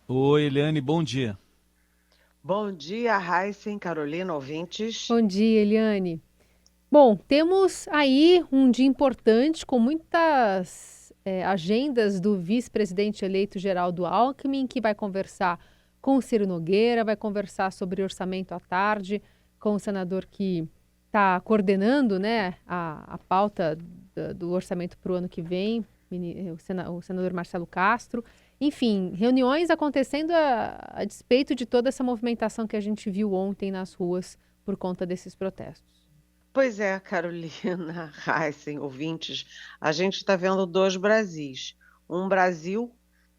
Oi, Eliane, bom dia. Bom dia, Heisen, Carolina, ouvintes. Bom dia, Eliane. Bom, temos aí um dia importante com muitas agendas do vice-presidente eleito Geraldo Alckmin, que vai conversar com o Ciro Nogueira, vai conversar sobre orçamento à tarde com o senador que está coordenando, né, a pauta do orçamento para o ano que vem, o senador Marcelo Castro. Enfim, reuniões acontecendo a despeito de toda essa movimentação que a gente viu ontem nas ruas por conta desses protestos. Pois é, Carolina, Heisen, ouvintes, a gente está vendo dois Brasis. Um Brasil,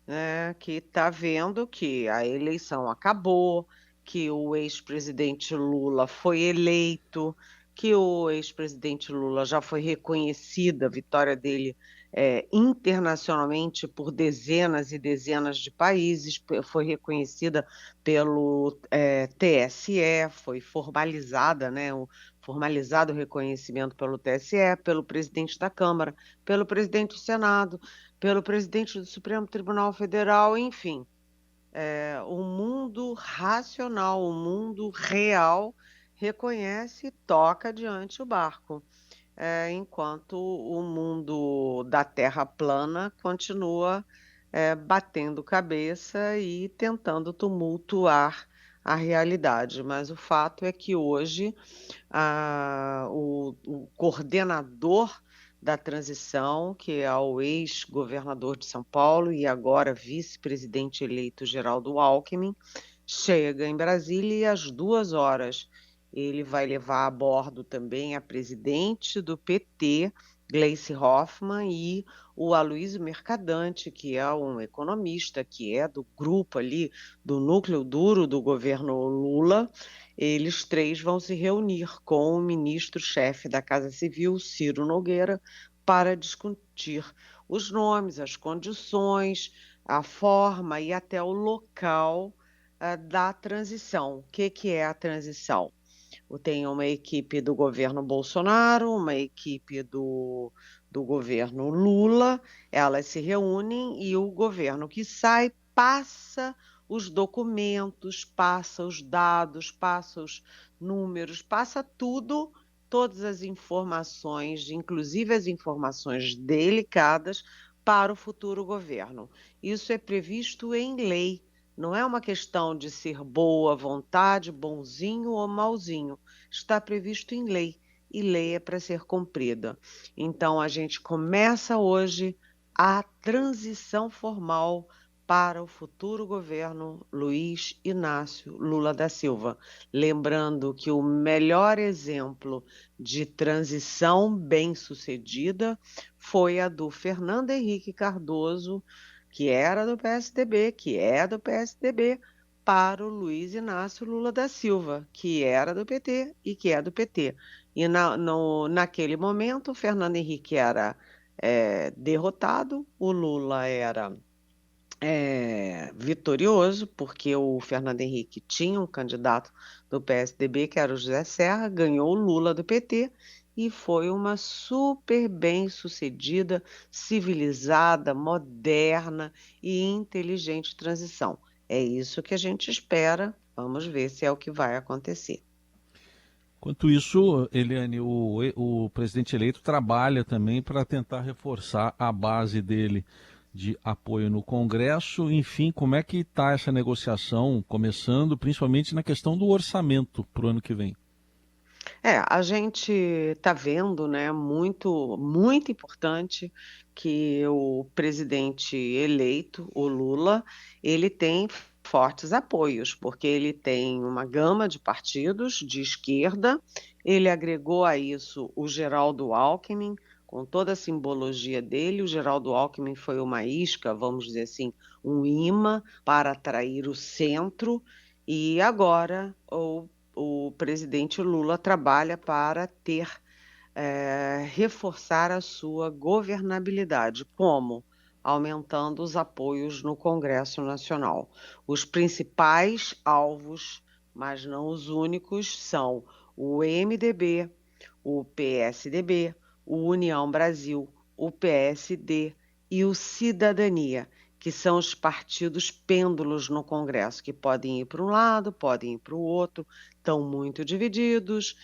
né, que está vendo que a eleição acabou, que o ex-presidente Lula foi eleito, que o ex-presidente Lula já foi reconhecida, a vitória dele internacionalmente por dezenas e dezenas de países, foi reconhecida pelo TSE, foi formalizada, né, formalizado o reconhecimento pelo TSE, pelo presidente da Câmara, pelo presidente do Senado, pelo presidente do Supremo Tribunal Federal, enfim, o mundo racional, o mundo real reconhece e toca adiante o barco, enquanto o mundo da Terra plana continua batendo cabeça e tentando tumultuar a realidade. Mas o fato é que hoje o coordenador da transição, que é o ex-governador de São Paulo e agora vice-presidente eleito Geraldo Alckmin, chega em Brasília e às 2 horas ele vai levar a bordo também a presidente do PT, Gleice Hoffmann, e o Aloysio Mercadante, que é um economista, que é do grupo ali, do núcleo duro do governo Lula. Eles três vão se reunir com o ministro-chefe da Casa Civil, Ciro Nogueira, para discutir os nomes, as condições, a forma e até o local da transição. O que, que é a transição? Tem uma equipe do governo Bolsonaro, uma equipe do governo Lula, elas se reúnem e o governo que sai passa os documentos, passa os dados, passa os números, passa tudo, todas as informações, inclusive as informações delicadas, para o futuro governo. Isso é previsto em lei. Não é uma questão de ser boa vontade, bonzinho ou malzinho. Está previsto em lei e lei é para ser cumprida. Então, a gente começa hoje a transição formal para o futuro governo Luiz Inácio Lula da Silva. Lembrando que o melhor exemplo de transição bem-sucedida foi a do Fernando Henrique Cardoso, que era do PSDB, que é do PSDB, para o Luiz Inácio Lula da Silva, que era do PT e que é do PT. E naquele momento, o Fernando Henrique era derrotado, o Lula era vitorioso, porque o Fernando Henrique tinha um candidato do PSDB, que era o José Serra, ganhou o Lula do PT e foi uma super bem-sucedida, civilizada, moderna e inteligente transição. É isso que a gente espera. Vamos ver se é o que vai acontecer. Enquanto isso, Eliane, o presidente eleito trabalha também para tentar reforçar a base dele de apoio no Congresso. Enfim, como é que está essa negociação começando, principalmente na questão do orçamento para o ano que vem? A gente está vendo, né, muito, muito importante que o presidente eleito, o Lula, ele tem fortes apoios, porque ele tem uma gama de partidos de esquerda, ele agregou a isso o Geraldo Alckmin, com toda a simbologia dele, o Geraldo Alckmin foi uma isca, vamos dizer assim, um imã para atrair o centro, e agora o presidente Lula trabalha para reforçar a sua governabilidade. Como? Aumentando os apoios no Congresso Nacional. Os principais alvos, mas não os únicos, são o MDB, o PSDB, o União Brasil, o PSD e o Cidadania, que são os partidos pêndulos no Congresso, que podem ir para um lado, podem ir para o outro, estão muito divididos.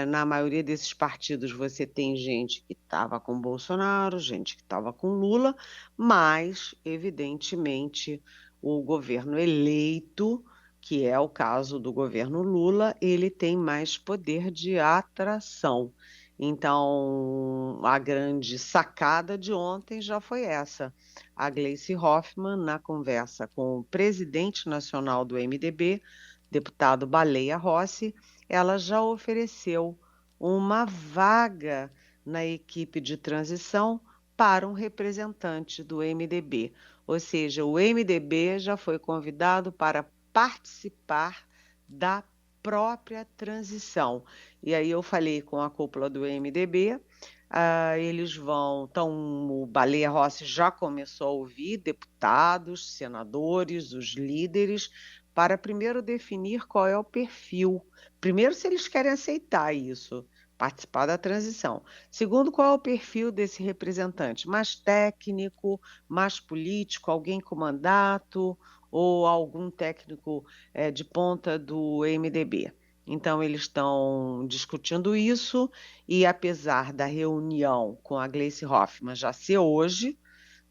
Na maioria desses partidos você tem gente que estava com Bolsonaro, gente que estava com Lula, mas, evidentemente, o governo eleito, que é o caso do governo Lula, ele tem mais poder de atração. Então, a grande sacada de ontem já foi essa. A Gleice Hoffmann, na conversa com o presidente nacional do MDB, deputado Baleia Rossi, ela já ofereceu uma vaga na equipe de transição para um representante do MDB. Ou seja, o MDB já foi convidado para participar da própria transição. E aí eu falei com a cúpula do MDB, eles o Baleia Rossi já começou a ouvir deputados, senadores, os líderes, para primeiro definir qual é o perfil. Primeiro, se eles querem aceitar isso, participar da transição. Segundo, qual é o perfil desse representante? Mais técnico, mais político, alguém com mandato ou algum técnico de ponta do MDB? Então, eles estão discutindo isso e, apesar da reunião com a Gleice Hoffmann já ser hoje,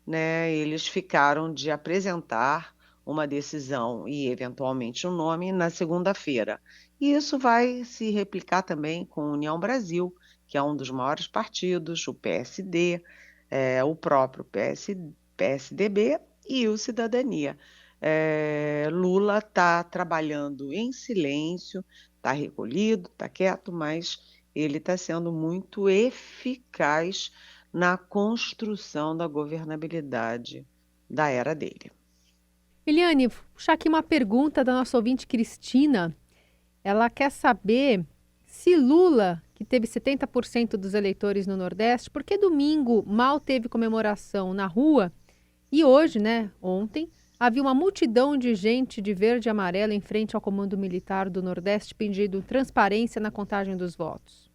né, eles ficaram de apresentar uma decisão e, eventualmente, um nome na segunda-feira. E isso vai se replicar também com a União Brasil, que é um dos maiores partidos, o PSD, o próprio PSDB e o Cidadania. Lula está trabalhando em silêncio, está recolhido, está quieto, mas ele está sendo muito eficaz na construção da governabilidade da era dele. Eliane, vou puxar aqui uma pergunta da nossa ouvinte Cristina. Ela quer saber se Lula, que teve 70% dos eleitores no Nordeste, por que domingo mal teve comemoração na rua e hoje, né, ontem, havia uma multidão de gente de verde e amarelo em frente ao Comando Militar do Nordeste pedindo transparência na contagem dos votos?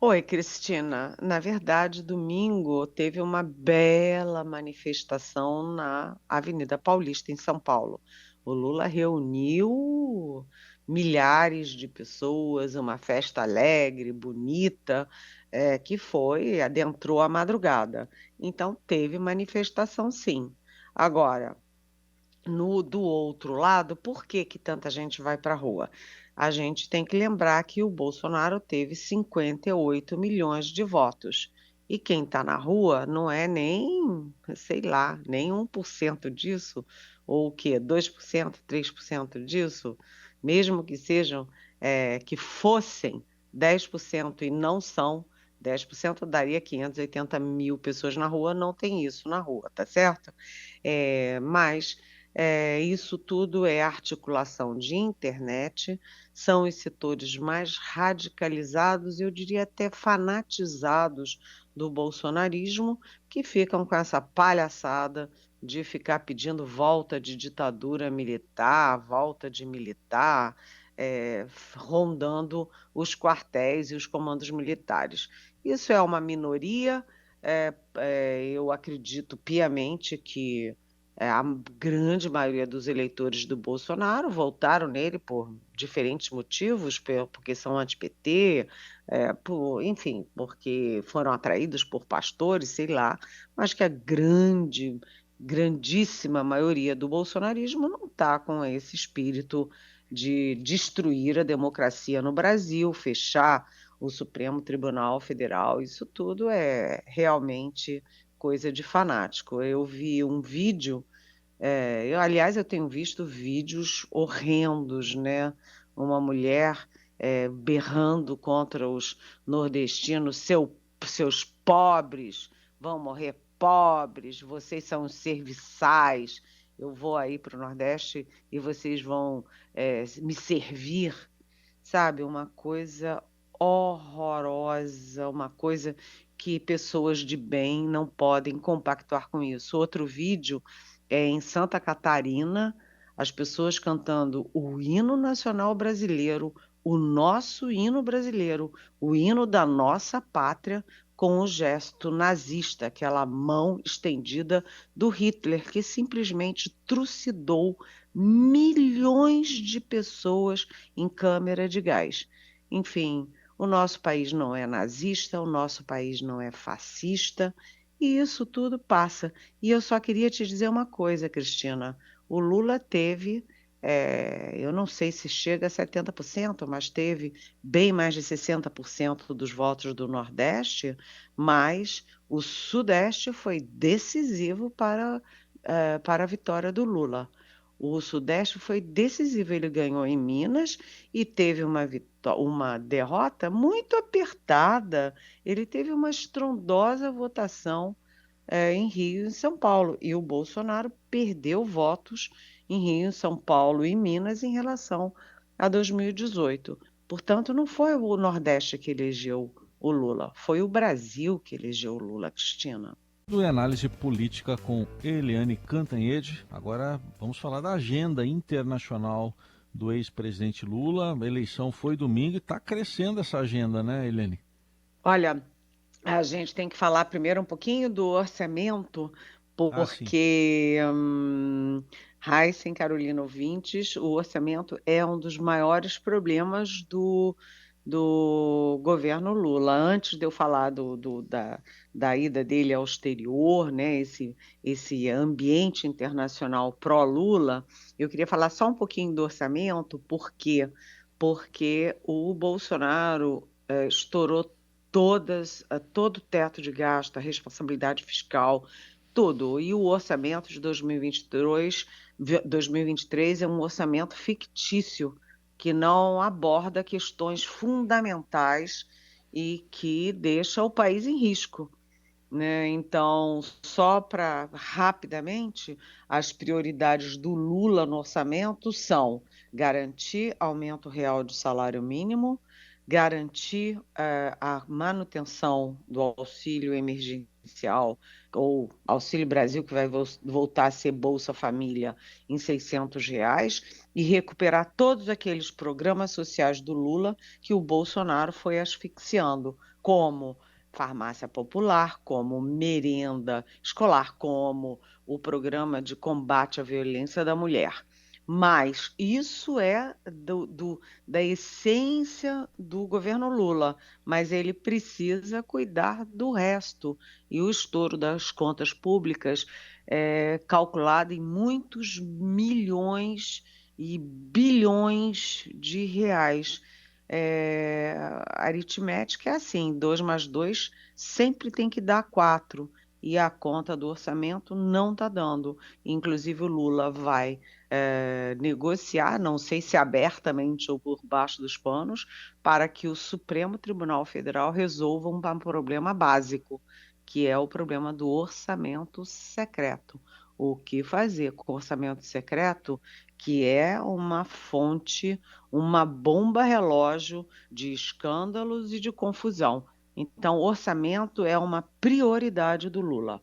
Oi, Cristina. Na verdade, domingo teve uma bela manifestação na Avenida Paulista, em São Paulo. O Lula reuniu milhares de pessoas, uma festa alegre, bonita, que adentrou a madrugada. Então, teve manifestação, sim. Agora, do outro lado, por que que tanta gente vai para a rua? A gente tem que lembrar que o Bolsonaro teve 58 milhões de votos. E quem está na rua não é nem, sei lá, nem 1% disso, ou o quê? 2%, 3% disso, mesmo que sejam, que fossem 10% e não são, 10% daria 580 mil pessoas na rua, não tem isso na rua, tá certo? Mas isso tudo é articulação de internet, são os setores mais radicalizados, eu diria até fanatizados do bolsonarismo, que ficam com essa palhaçada de ficar pedindo volta de ditadura militar, volta de militar, rondando os quartéis e os comandos militares. Isso é uma minoria, eu acredito piamente que a grande maioria dos eleitores do Bolsonaro votaram nele por diferentes motivos, porque são anti-PT, enfim, porque foram atraídos por pastores, sei lá, mas que a grandíssima maioria do bolsonarismo não está com esse espírito de destruir a democracia no Brasil, fechar o Supremo Tribunal Federal. Isso tudo é realmente coisa de fanático. Eu vi um vídeo, aliás, eu tenho visto vídeos horrendos, né? Uma mulher berrando contra os nordestinos, seus pobres vão morrer pobres, vocês são os serviçais, eu vou aí para o Nordeste e vocês vão me servir, sabe? Uma coisa horrorosa, uma coisa que pessoas de bem não podem compactuar com isso. Outro vídeo é em Santa Catarina, as pessoas cantando o hino nacional brasileiro, o nosso hino brasileiro, o hino da nossa pátria, com o gesto nazista, aquela mão estendida do Hitler, que simplesmente trucidou milhões de pessoas em câmara de gás. Enfim, o nosso país não é nazista, o nosso país não é fascista, e isso tudo passa. E eu só queria te dizer uma coisa, Cristina. O Lula teve, eu não sei se chega a 70%, mas teve bem mais de 60% dos votos do Nordeste, mas o Sudeste foi decisivo para a vitória do Lula. O Sudeste foi decisivo, ele ganhou em Minas e teve uma derrota muito apertada. Ele teve uma estrondosa votação em Rio e em São Paulo. E o Bolsonaro perdeu votos em Rio, São Paulo e Minas em relação a 2018. Portanto, não foi o Nordeste que elegeu o Lula, foi o Brasil que elegeu o Lula, Cristina. Do Análise Política com Eliane Cantanhede. Agora vamos falar da agenda internacional do ex-presidente Lula. A eleição foi domingo e está crescendo essa agenda, né, Eliane? Olha, a gente tem que falar primeiro um pouquinho do orçamento, Sim. porque, Heisen, Carolina ouvintes, o orçamento é um dos maiores problemas do governo Lula. Antes de eu falar da ida dele ao exterior, né, esse ambiente internacional pró-Lula, eu queria falar só um pouquinho do orçamento, porque o Bolsonaro estourou todo o teto de gasto, a responsabilidade fiscal, tudo. E o orçamento de 2023 é um orçamento fictício, que não aborda questões fundamentais e que deixa o país em risco, né? Então, só para rapidamente, as prioridades do Lula no orçamento são garantir aumento real do salário mínimo, garantir a manutenção do auxílio emergencial, ou Auxílio Brasil, que vai voltar a ser Bolsa Família, em R$ 600, e recuperar todos aqueles programas sociais do Lula que o Bolsonaro foi asfixiando, como farmácia popular, como merenda escolar, como o programa de combate à violência da mulher. Mas isso é da essência do governo Lula, mas ele precisa cuidar do resto. E o estouro das contas públicas é calculado em muitos milhões e bilhões de reais. A aritmética é assim: 2 mais 2 sempre tem que dar 4, e a conta do orçamento não está dando. Inclusive, o Lula vai negociar, não sei se abertamente ou por baixo dos panos, para que o Supremo Tribunal Federal resolva um problema básico, que é o problema do orçamento secreto. O que fazer com o orçamento secreto, que é uma fonte, uma bomba relógio de escândalos e de confusão. Então, orçamento é uma prioridade do Lula.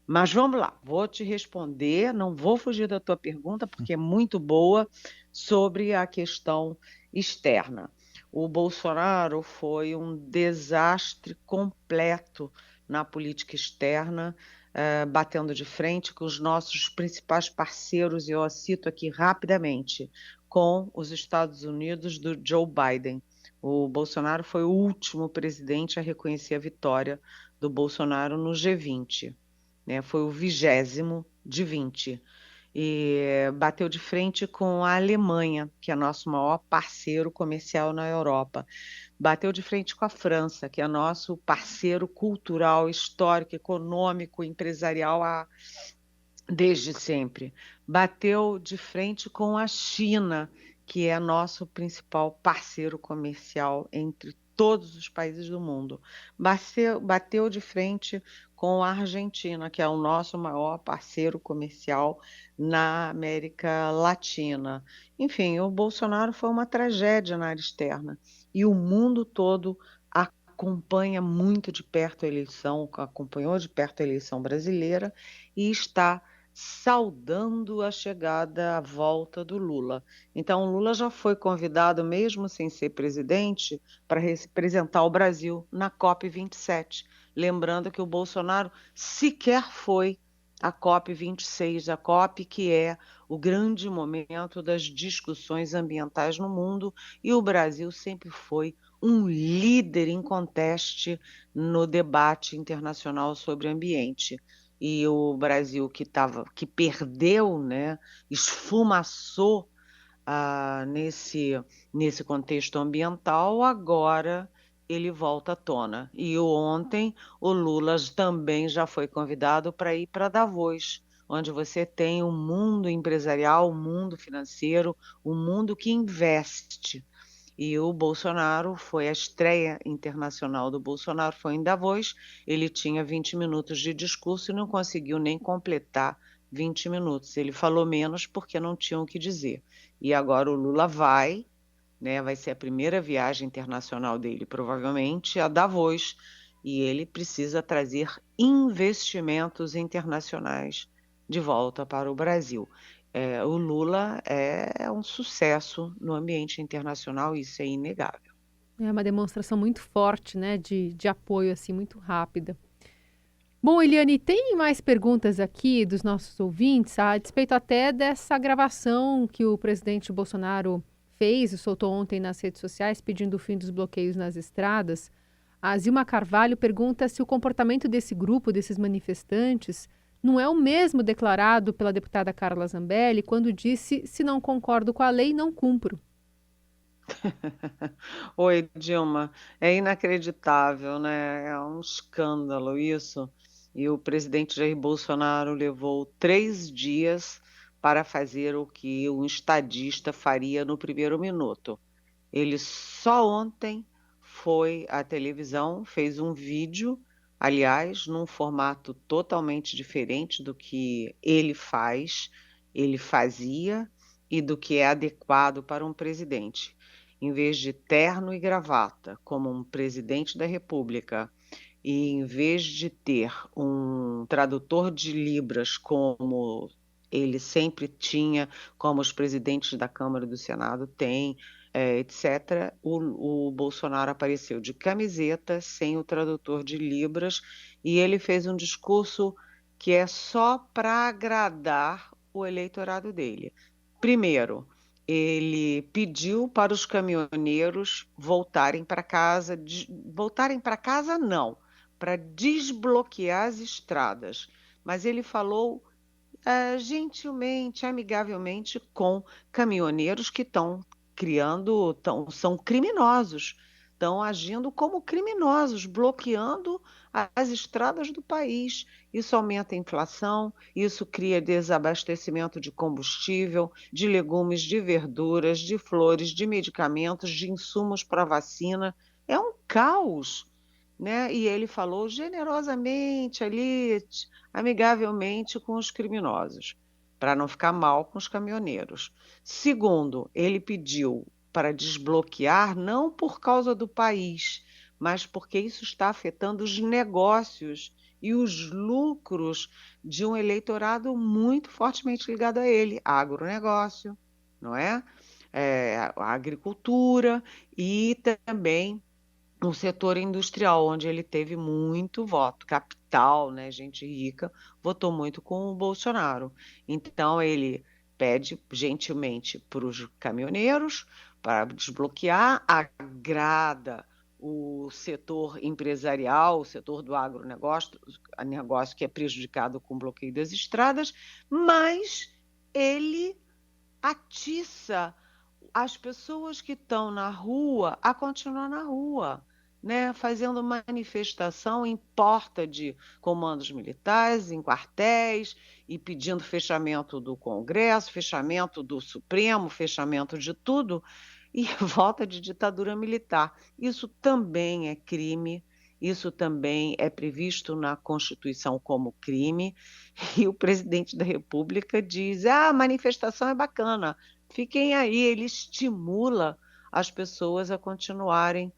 Mas vamos lá, vou te responder, não vou fugir da tua pergunta, porque é muito boa, sobre a questão externa. O Bolsonaro foi um desastre completo na política externa, batendo de frente com os nossos principais parceiros, e eu cito aqui rapidamente, com os Estados Unidos do Joe Biden. O Bolsonaro foi o último presidente a reconhecer a vitória do Bolsonaro no G20. Né? Foi o 20º de 20. E bateu de frente com a Alemanha, que é nosso maior parceiro comercial na Europa. Bateu de frente com a França, que é nosso parceiro cultural, histórico, econômico, empresarial desde sempre. Bateu de frente com a China, que é nosso principal parceiro comercial entre todos os países do mundo. Bateu de frente com a Argentina, que é o nosso maior parceiro comercial na América Latina. Enfim, o Bolsonaro foi uma tragédia na área externa, e o mundo todo acompanha muito de perto a eleição, acompanhou de perto a eleição brasileira e está saudando a chegada, a volta do Lula. Então, o Lula já foi convidado, mesmo sem ser presidente, para representar o Brasil na COP27, lembrando que o Bolsonaro sequer foi à COP26, a COP que é o grande momento das discussões ambientais no mundo, e o Brasil sempre foi um líder inconteste no debate internacional sobre ambiente. E o Brasil que perdeu, né, esfumaçou nesse contexto ambiental, agora ele volta à tona. E ontem o Lula também já foi convidado para ir para Davos, onde você tem o mundo empresarial, o mundo financeiro, o mundo que investe. E o Bolsonaro a estreia internacional do Bolsonaro foi em Davos. Ele tinha 20 minutos de discurso e não conseguiu nem completar 20 minutos. Ele falou menos porque não tinha o que dizer. E agora o Lula vai, né? Vai ser a primeira viagem internacional dele, provavelmente, a Davos. E ele precisa trazer investimentos internacionais de volta para o Brasil. O Lula é um sucesso no ambiente internacional, isso é inegável. É uma demonstração muito forte, né, de apoio, assim, muito rápida. Bom, Eliane, tem mais perguntas aqui dos nossos ouvintes, a despeito até dessa gravação que o presidente Bolsonaro fez e soltou ontem nas redes sociais, pedindo o fim dos bloqueios nas estradas. A Zilma Carvalho pergunta se o comportamento desse grupo, desses manifestantes, não é o mesmo declarado pela deputada Carla Zambelli quando disse: se não concordo com a lei, não cumpro. Oi, Dilma, é inacreditável, né? É um escândalo isso. E o presidente Jair Bolsonaro levou 3 dias para fazer o que um estadista faria no primeiro minuto. Ele só ontem foi à televisão, fez um vídeo, aliás, num formato totalmente diferente do que ele fazia e do que é adequado para um presidente. Em vez de terno e gravata, como um presidente da República, e em vez de ter um tradutor de Libras, como ele sempre tinha, como os presidentes da Câmara e do Senado têm, etc., o Bolsonaro apareceu de camiseta, sem o tradutor de Libras, e ele fez um discurso que é só para agradar o eleitorado dele. Primeiro, ele pediu para os caminhoneiros voltarem para casa, voltarem para casa não, para desbloquear as estradas, mas ele falou gentilmente, amigavelmente com caminhoneiros que estão são criminosos, estão agindo como criminosos, bloqueando as estradas do país. Isso aumenta a inflação, isso cria desabastecimento de combustível, de legumes, de verduras, de flores, de medicamentos, de insumos para vacina. É um caos, né? E ele falou generosamente ali, amigavelmente com os criminosos, para não ficar mal com os caminhoneiros. Segundo, ele pediu para desbloquear não por causa do país, mas porque isso está afetando os negócios e os lucros de um eleitorado muito fortemente ligado a ele, agronegócio, não é? A agricultura e também no setor industrial, onde ele teve muito voto, capital, né, gente rica, votou muito com o Bolsonaro. Então, ele pede gentilmente para os caminhoneiros para desbloquear, agrada o setor empresarial, o setor do agronegócio, negócio que é prejudicado com o bloqueio das estradas, mas ele atiça as pessoas que estão na rua a continuar na rua, né, fazendo manifestação em porta de comandos militares, em quartéis, e pedindo fechamento do Congresso, fechamento do Supremo, fechamento de tudo, e volta de ditadura militar. Isso também é crime, isso também é previsto na Constituição como crime, e o presidente da República diz: a manifestação é bacana, fiquem aí, ele estimula as pessoas a continuarem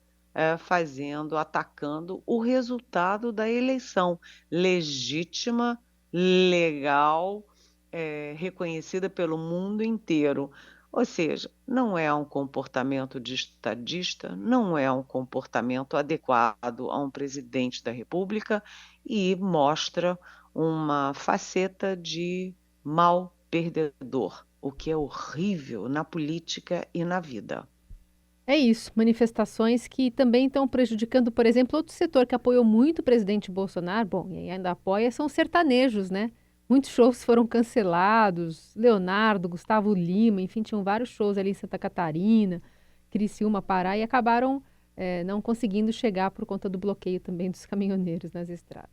atacando o resultado da eleição legítima, legal, reconhecida pelo mundo inteiro. Ou seja, não é um comportamento de estadista, não é um comportamento adequado a um presidente da República e mostra uma faceta de mal perdedor, o que é horrível na política e na vida. É isso, manifestações que também estão prejudicando, por exemplo, outro setor que apoiou muito o presidente Bolsonaro, bom, e ainda apoia, são os sertanejos, né? Muitos shows foram cancelados, Leonardo, Gustavo Lima, enfim, tinham vários shows ali em Santa Catarina, Criciúma, Pará, e acabaram não conseguindo chegar por conta do bloqueio também dos caminhoneiros nas estradas.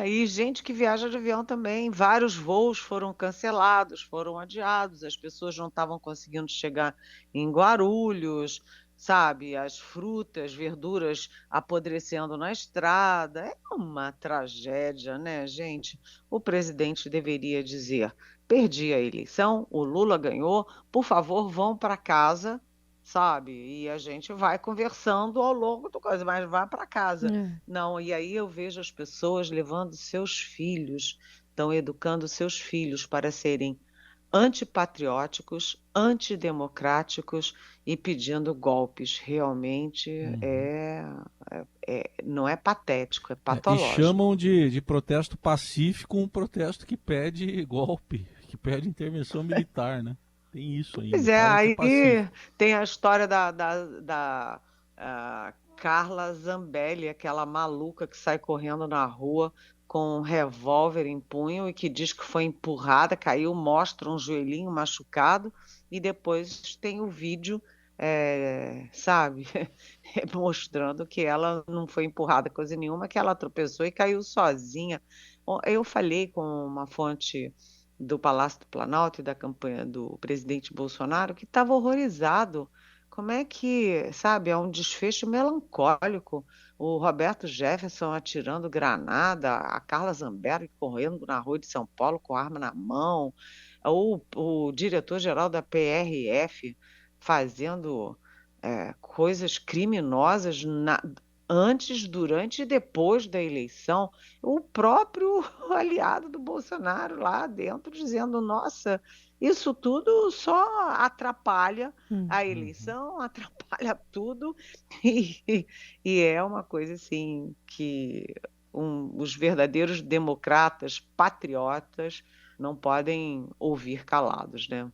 E gente que viaja de avião também, vários voos foram cancelados, foram adiados, as pessoas não estavam conseguindo chegar em Guarulhos, sabe, as frutas, verduras apodrecendo na estrada, é uma tragédia, né, gente? O presidente deveria dizer: "Perdi a eleição, o Lula ganhou, por favor, vão para casa", sabe, e a gente vai conversando ao longo do coisa, mas vá para casa. É. Não, e aí eu vejo as pessoas levando seus filhos, estão educando seus filhos para serem antipatrióticos, antidemocráticos e pedindo golpes. Realmente Uhum. não é patético, é E patológico. chamam de protesto pacífico um protesto que pede golpe, que pede intervenção militar, né? Tem isso ainda, Pois é, falam que é aí pacífico. tem a história da Carla Zambelli, aquela maluca que sai correndo na rua com um revólver em punho e que diz que foi empurrada, caiu, mostra um joelhinho machucado e depois tem o vídeo, sabe, mostrando que ela não foi empurrada coisa nenhuma, que ela tropeçou e caiu sozinha. Eu falei com uma fonte do Palácio do Planalto e da campanha do presidente Bolsonaro, que estava horrorizado. Como é que, sabe, é um desfecho melancólico. O Roberto Jefferson atirando granada, a Carla Zambelli correndo na rua de São Paulo com arma na mão, o diretor-geral da PRF fazendo coisas criminosas antes, durante e depois da eleição. O próprio aliado do Bolsonaro lá dentro dizendo: "Nossa, isso tudo só atrapalha a Uhum. eleição, atrapalha tudo", e é uma coisa assim que os verdadeiros democratas, patriotas, não podem ouvir calados, né.